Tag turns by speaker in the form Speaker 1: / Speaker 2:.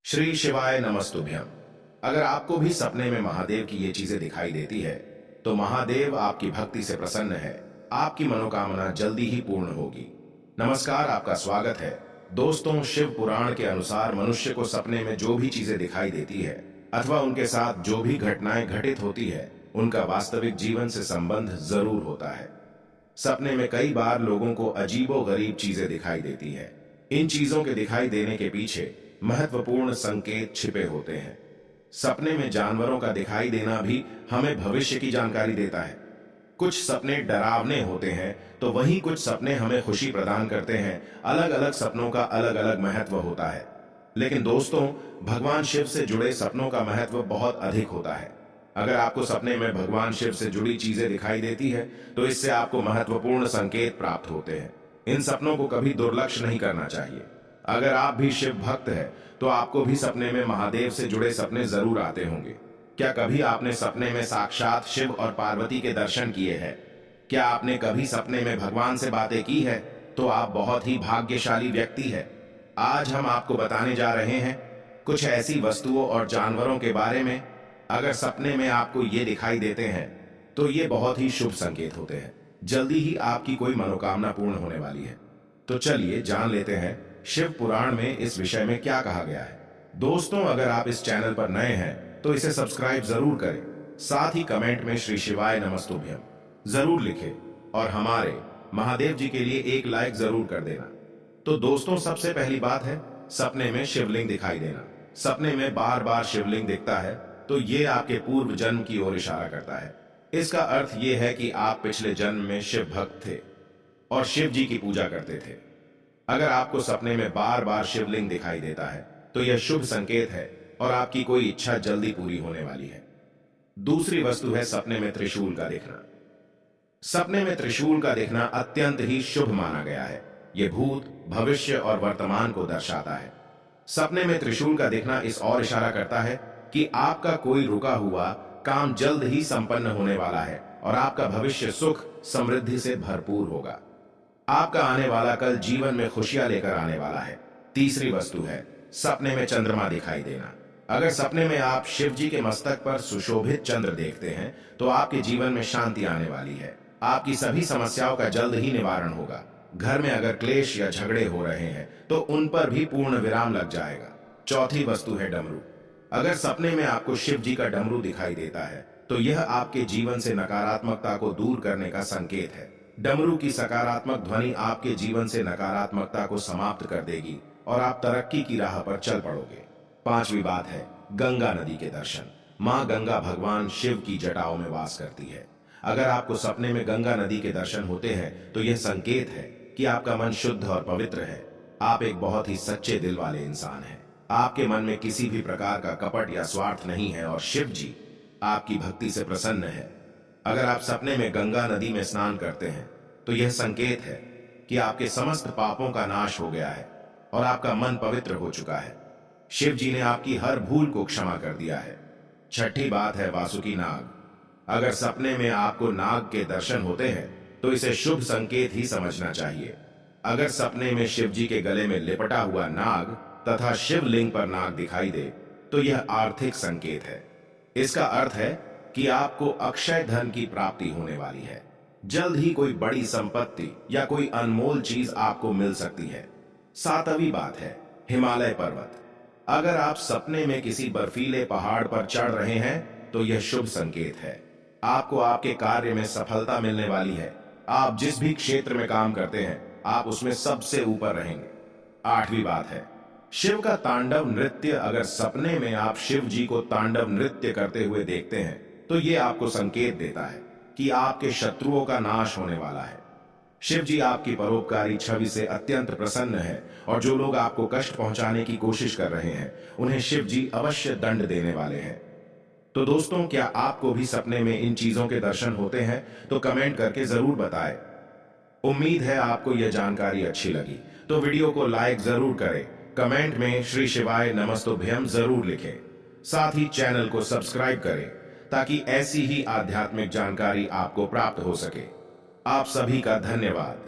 Speaker 1: श्री शिवाय नमस्तुभ्यम। अगर आपको भी सपने में महादेव की ये चीजें दिखाई देती है तो महादेव आपकी भक्ति से प्रसन्न है। आपकी मनोकामना जल्दी ही पूर्ण होगी। नमस्कार, आपका स्वागत है। दोस्तों, शिव पुराण के अनुसार मनुष्य को सपने में जो भी चीजें दिखाई देती है अथवा उनके साथ जो भी घटनाएं घटित होती है उनका वास्तविक जीवन से संबंध जरूर होता है। सपने में कई बार लोगों को अजीबोगरीब चीजें दिखाई देती है। इन चीजों के दिखाई देने के पीछे महत्वपूर्ण संकेत छिपे होते हैं। सपने में जानवरों का दिखाई देना भी हमें भविष्य की जानकारी देता है। कुछ सपने डरावने होते हैं तो वहीं कुछ सपने हमें खुशी प्रदान करते हैं। अलग अलग सपनों का अलग अलग महत्व होता है। लेकिन दोस्तों, भगवान शिव से जुड़े सपनों का महत्व बहुत अधिक होता है। अगर आपको सपने में भगवान शिव से जुड़ी चीजें दिखाई देती है तो इससे आपको महत्वपूर्ण संकेत प्राप्त होते हैं। इन सपनों को कभी दुर्लक्ष्य नहीं करना चाहिए। अगर आप भी शिव भक्त हैं तो आपको भी सपने में महादेव से जुड़े सपने जरूर आते होंगे। क्या कभी आपने सपने में साक्षात शिव और पार्वती के दर्शन किए हैं? क्या आपने कभी सपने में भगवान से बातें की है? तो आप बहुत ही भाग्यशाली व्यक्ति हैं। आज हम आपको बताने जा रहे हैं कुछ ऐसी वस्तुओं और जानवरों के बारे में, अगर सपने में आपको ये दिखाई देते हैं तो ये बहुत ही शुभ संकेत होते हैं। जल्दी ही आपकी कोई मनोकामना पूर्ण होने वाली है। तो चलिए जान लेते हैं शिव पुराण में इस विषय में क्या कहा गया है। दोस्तों, अगर आप इस चैनल पर नए हैं तो इसे सब्सक्राइब जरूर करें। साथ ही कमेंट में श्री शिवाय नमस्तुभ्यम जरूर लिखें और हमारे महादेव जी के लिए एक लाइक जरूर कर देना। तो दोस्तों, सबसे पहली बात है सपने में शिवलिंग दिखाई देना। सपने में बार बार शिवलिंग दिखता है तो ये आपके पूर्व जन्म की ओर इशारा करता है। इसका अर्थ ये है कि आप पिछले जन्म में शिव भक्त थे और शिव जी की पूजा करते थे। अगर आपको सपने में बार बार शिवलिंग दिखाई देता है तो यह शुभ संकेत है और आपकी कोई इच्छा जल्दी पूरी होने वाली है। दूसरी वस्तु है सपने में त्रिशूल का दिखना। सपने में त्रिशूल का दिखना अत्यंत ही शुभ माना गया है। यह भूत, भविष्य और वर्तमान को दर्शाता है। सपने में त्रिशूल का दिखना इस ओर इशारा करता है कि आपका कोई रुका हुआ काम जल्द ही संपन्न होने वाला है और आपका भविष्य सुख समृद्धि से भरपूर होगा। आपका आने वाला कल जीवन में खुशियां लेकर आने वाला है। तीसरी वस्तु है सपने में चंद्रमा दिखाई देना। अगर सपने में आप शिव जी के मस्तक पर सुशोभित चंद्र देखते हैं तो आपके जीवन में शांति आने वाली है। आपकी सभी समस्याओं का जल्द ही निवारण होगा। घर में अगर क्लेश या झगड़े हो रहे हैं तो उन पर भी पूर्ण विराम लग जाएगा। चौथी वस्तु है डमरू। अगर सपने में आपको शिव जी का डमरू दिखाई देता है तो यह आपके जीवन से नकारात्मकता को दूर करने का संकेत है। डमरू की सकारात्मक ध्वनि आपके जीवन से नकारात्मकता को समाप्त कर देगी और आप तरक्की की राह पर चल पड़ोगे। पांचवी बात है गंगा नदी के दर्शन। मां गंगा भगवान शिव की जटाओं में वास करती है। अगर आपको सपने में गंगा नदी के दर्शन होते हैं तो यह संकेत है कि आपका मन शुद्ध और पवित्र है। आप एक बहुत ही सच्चे दिल वाले इंसान हैं। आपके मन में किसी भी प्रकार का कपट या स्वार्थ नहीं है और शिव जी आपकी भक्ति से प्रसन्न है। अगर आप सपने में गंगा नदी में स्नान करते हैं तो यह संकेत है कि आपके समस्त पापों का नाश हो गया है और आपका मन पवित्र हो चुका है। शिव जी ने आपकी हर भूल को क्षमा कर दिया है। छठी बात है वासुकी नाग। अगर सपने में आपको नाग के दर्शन होते हैं तो इसे शुभ संकेत ही समझना चाहिए। अगर सपने में शिव जी के गले में लिपटा हुआ नाग तथा शिवलिंग पर नाग दिखाई दे तो यह आर्थिक संकेत है। इसका अर्थ है कि आपको अक्षय धन की प्राप्ति होने वाली है। जल्द ही कोई बड़ी संपत्ति या कोई अनमोल चीज आपको मिल सकती है। सातवीं बात है हिमालय पर्वत। अगर आप सपने में किसी बर्फीले पहाड़ पर चढ़ रहे हैं तो यह शुभ संकेत है। आपको आपके कार्य में सफलता मिलने वाली है। आप जिस भी क्षेत्र में काम करते हैं आप उसमें सबसे ऊपर रहेंगे। आठवीं बात है शिव का तांडव नृत्य। अगर सपने में आप शिव जी को तांडव नृत्य करते हुए देखते हैं तो यह आपको संकेत देता है कि आपके शत्रुओं का नाश होने वाला है। शिव जी आपकी परोपकारी छवि से अत्यंत प्रसन्न है और जो लोग आपको कष्ट पहुंचाने की कोशिश कर रहे हैं उन्हें शिव जी अवश्य दंड देने वाले हैं। तो दोस्तों, क्या आपको भी सपने में इन चीजों के दर्शन होते हैं? तो कमेंट करके जरूर बताएं। उम्मीद है आपको यह जानकारी अच्छी लगी। तो वीडियो को लाइक जरूर करें, कमेंट में श्री शिवाय नमस्तुभ्यम जरूर लिखें। साथ ही चैनल को सब्सक्राइब करें ताकि ऐसी ही आध्यात्मिक जानकारी आपको प्राप्त हो सके। आप सभी का धन्यवाद।